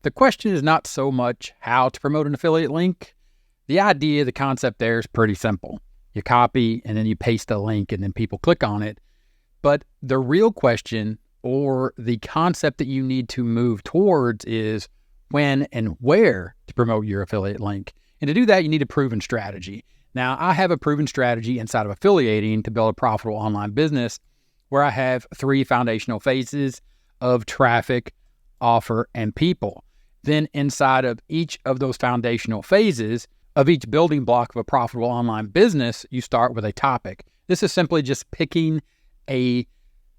The question is not so much how to promote an affiliate link. The idea, the concept there is pretty simple. You copy and then you paste a link and then people click on it. But the real question or the concept that you need to move towards is when and where to promote your affiliate link. And to do that, you need a proven strategy. Now, I have a proven strategy inside of affiliating to build a profitable online business where I have 3 foundational phases of traffic, offer, and people. Then inside of each of those foundational phases of each building block of a profitable online business, you start with a topic. This is simply just picking a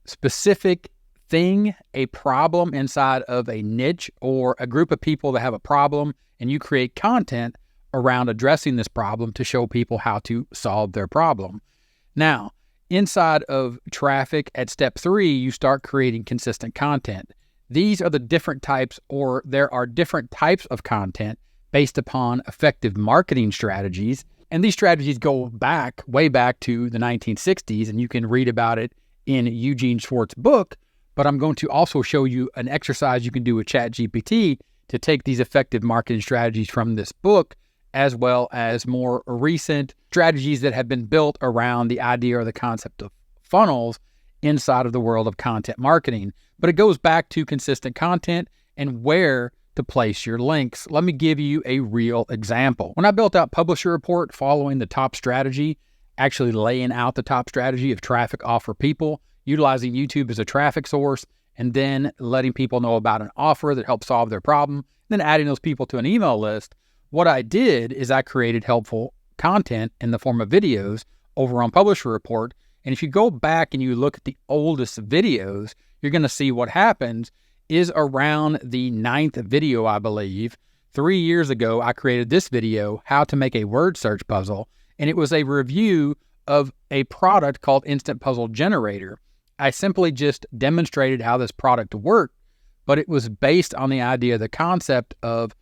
specific thing, a problem inside of a niche or a group of people that have a problem, and you create content around addressing this problem to show people how to solve their problem. Now, inside of traffic at step 3, you start creating consistent content. These are the different types, or there are different types of content based upon effective marketing strategies. And these strategies go back, way back to the 1960s, and you can read about it in Eugene Schwartz's book. But I'm going to also show you an exercise you can do with ChatGPT to take these effective marketing strategies from this book, as well as more recent strategies that have been built around the idea or the concept of funnels inside of the world of content marketing. But it goes back to consistent content and where to place your links. Let me give you a real example. When I built out Publisher Report following the top strategy, actually laying out the top strategy of traffic, offer, people, utilizing YouTube as a traffic source, and then letting people know about an offer that helps solve their problem, then adding those people to an email list, what I did is I created helpful content in the form of videos over on Publisher Report. And if you go back and you look at the oldest videos, you're going to see what happens is around the 9th video, I believe. 3 years ago, I created this video, how to make a word search puzzle. And it was a review of a product called Instant Puzzle Generator. I simply just demonstrated how this product worked, but it was based on the idea, the concept of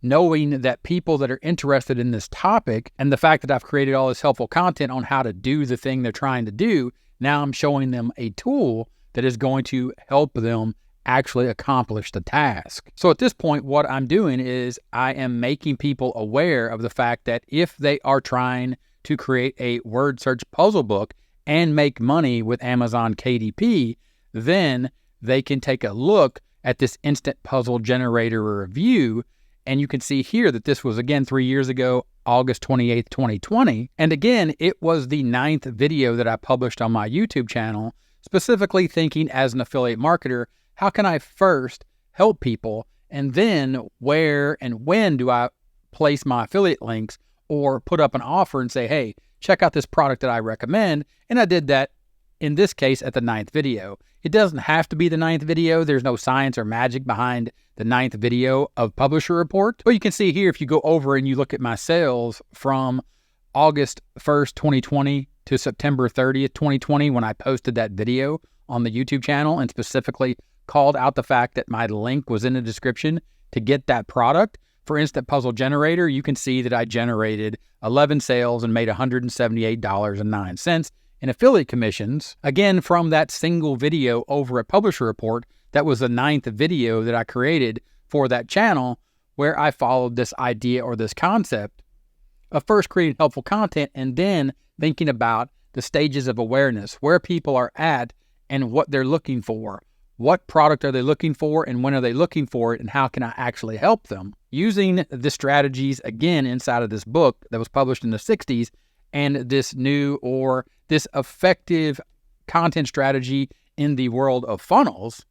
knowing that people that are interested in this topic and the fact that I've created all this helpful content on how to do the thing they're trying to do, now I'm showing them a tool that is going to help them actually accomplish the task. So at this point, what I'm doing is I am making people aware of the fact that if they are trying to create a word search puzzle book and make money with Amazon KDP, then they can take a look at this Instant Puzzle Generator review. And you can see here that this was, again, 3 years ago, August 28th, 2020. And again, it was the 9th video that I published on my YouTube channel, specifically thinking as an affiliate marketer, how can I first help people? And then where and when do I place my affiliate links or put up an offer and say, hey, check out this product that I recommend. And I did that in this case at the 9th video. It doesn't have to be the 9th video. There's no science or magic behind the 9th video of Publisher Report. But you can see here, if you go over and you look at my sales from August 1st, 2020 to September 30th, 2020, when I posted that video on the YouTube channel and specifically called out the fact that my link was in the description to get that product for Instant Puzzle Generator, you can see that I generated 11 sales and made $178.09 in affiliate commissions. Again, from that single video over at Publisher Report, that was the 9th video that I created for that channel, where I followed this idea or this concept of first creating helpful content and then thinking about the stages of awareness, where people are at and what they're looking for. What product are they looking for and when are they looking for it, and how can I actually help them? Using the strategies, again, inside of this book that was published in the 60s and this new or this effective content strategy in the world of funnels,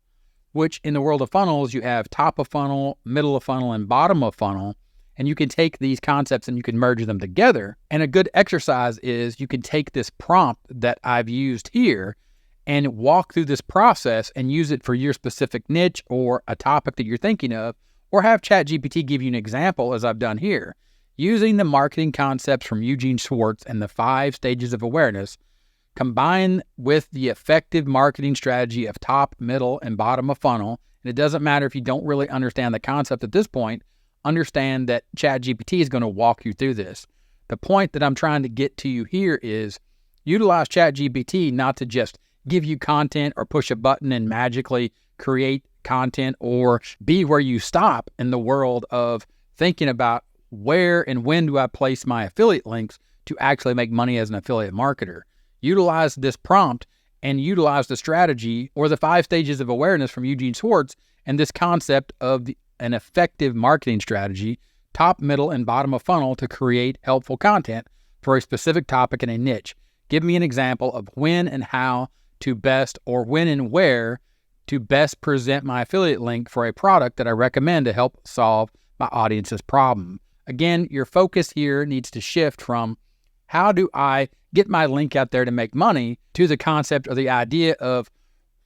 which in the world of funnels, you have top of funnel, middle of funnel, and bottom of funnel. And you can take these concepts and you can merge them together. And a good exercise is you can take this prompt that I've used here and walk through this process and use it for your specific niche or a topic that you're thinking of, or have ChatGPT give you an example as I've done here. Using the marketing concepts from Eugene Schwartz and the 5 stages of awareness, combined with the effective marketing strategy of top, middle, and bottom of funnel. And it doesn't matter if you don't really understand the concept at this point, understand that ChatGPT is going to walk you through this. The point that I'm trying to get to you here is utilize ChatGPT not to just give you content or push a button and magically create content or be where you stop in the world of thinking about where and when do I place my affiliate links to actually make money as an affiliate marketer. Utilize this prompt and utilize the strategy or the 5 stages of awareness from Eugene Schwartz and this concept of an effective marketing strategy, top, middle, and bottom of funnel, to create helpful content for a specific topic in a niche. Give me an example of when and how to best, or when and where to best present my affiliate link for a product that I recommend to help solve my audience's problem. Again, your focus here needs to shift from how do I get my link out there to make money to the concept or the idea of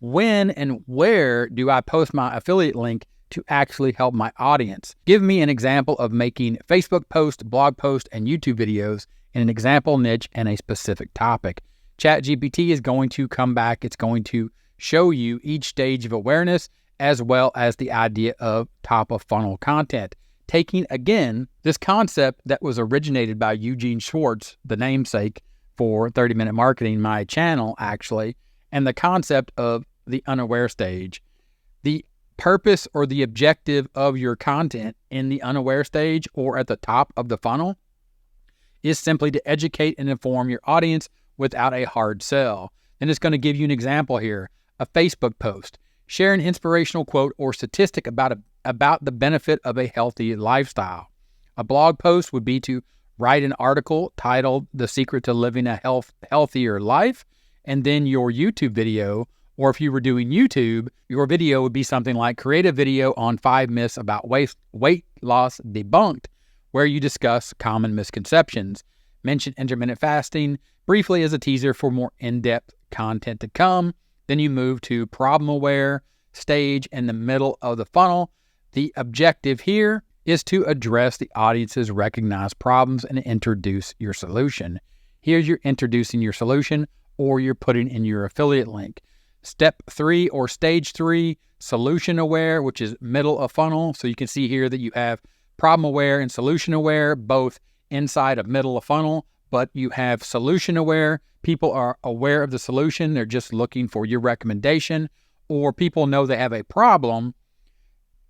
when and where do I post my affiliate link to actually help my audience. Give me an example of making Facebook posts, blog posts, and YouTube videos in an example niche and a specific topic. ChatGPT is going to come back. It's going to show you each stage of awareness as well as the idea of top of funnel content. Taking, again, this concept that was originated by Eugene Schwartz, the namesake for 30-Minute Marketing, my channel actually, and the concept of the unaware stage. The purpose or the objective of your content in the unaware stage or at the top of the funnel is simply to educate and inform your audience without a hard sell. And it's going to give you an example here. A Facebook post. Share an inspirational quote or statistic about the benefit of a healthy lifestyle. A blog post would be to write an article titled The Secret to Living a Healthier Life. And then your YouTube video, or if you were doing YouTube, your video would be something like create a video on 5 myths about weight loss debunked, where you discuss common misconceptions. Mention intermittent fasting briefly as a teaser for more in-depth content to come. Then you move to problem-aware stage in the middle of the funnel. The objective here is to address the audience's recognized problems and introduce your solution. Here you're introducing your solution or you're putting in your affiliate link. Step 3 or stage 3, solution-aware, which is middle of funnel. So you can see here that you have problem-aware and solution-aware, both inside of middle of funnel, but you have solution-aware. People are aware of the solution. They're just looking for your recommendation, or people know they have a problem,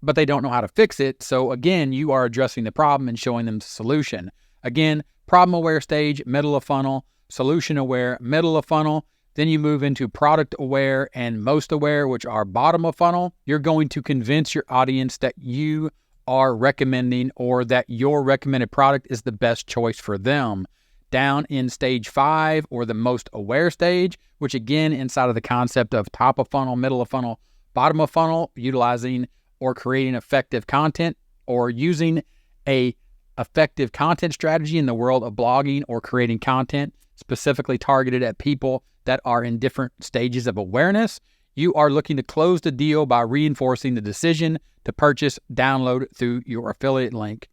but they don't know how to fix it. So again, you are addressing the problem and showing them the solution. Again, problem-aware stage, middle of funnel, solution-aware, middle of funnel. Then you move into product-aware and most aware, which are bottom of funnel. You're going to convince your audience that you are recommending or that your recommended product is the best choice for them. Down in stage 5 or the most aware stage, which again, inside of the concept of top of funnel, middle of funnel, bottom of funnel, utilizing or creating effective content or using a effective content strategy in the world of blogging or creating content specifically targeted at people that are in different stages of awareness. You are looking to close the deal by reinforcing the decision to purchase, download through your affiliate link.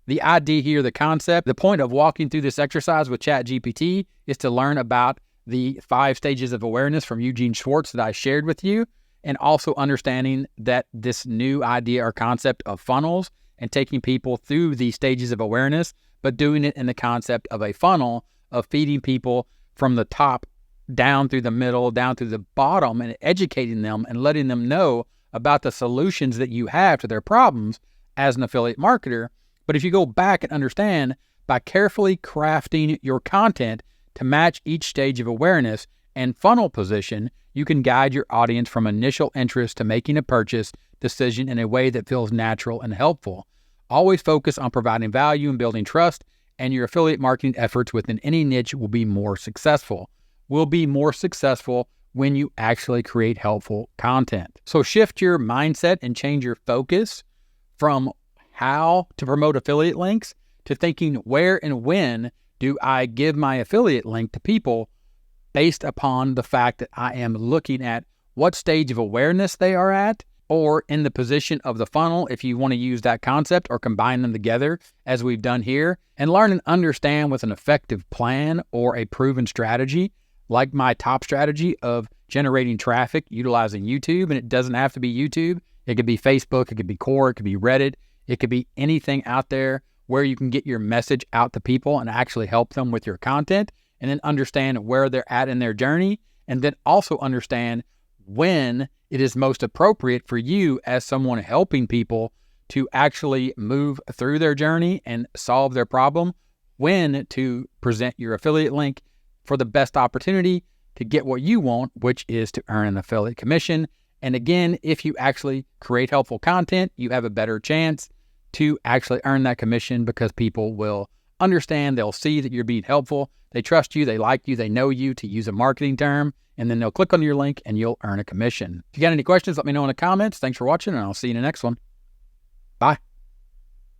The idea here, the concept, the point of walking through this exercise with ChatGPT is to learn about the 5 stages of awareness from Eugene Schwartz that I shared with you, and also understanding that this new idea or concept of funnels and taking people through these stages of awareness, but doing it in the concept of a funnel of feeding people from the top down through the middle, down through the bottom, and educating them and letting them know about the solutions that you have to their problems as an affiliate marketer. But if you go back and understand, by carefully crafting your content to match each stage of awareness and funnel position, you can guide your audience from initial interest to making a purchase decision in a way that feels natural and helpful. Always focus on providing value and building trust, and your affiliate marketing efforts within any niche will be more successful. When you actually create helpful content. So shift your mindset and change your focus from how to promote affiliate links to thinking where and when do I give my affiliate link to people based upon the fact that I am looking at what stage of awareness they are at, or in the position of the funnel, if you want to use that concept or combine them together as we've done here, and learn and understand with an effective plan or a proven strategy, like my top strategy of generating traffic utilizing YouTube. And it doesn't have to be YouTube. It could be Facebook, it could be Core, it could be Reddit, it could be anything out there where you can get your message out to people and actually help them with your content, and then understand where they're at in their journey, and then also understand when it is most appropriate for you as someone helping people to actually move through their journey and solve their problem, when to present your affiliate link for the best opportunity to get what you want, which is to earn an affiliate commission. And again, if you actually create helpful content, you have a better chance to actually earn that commission because people will understand, they'll see that you're being helpful, they trust you, they like you, they know you, to use a marketing term, and then they'll click on your link and you'll earn a commission. If you got any questions, let me know in the comments. Thanks for watching, and I'll see you in the next one. Bye.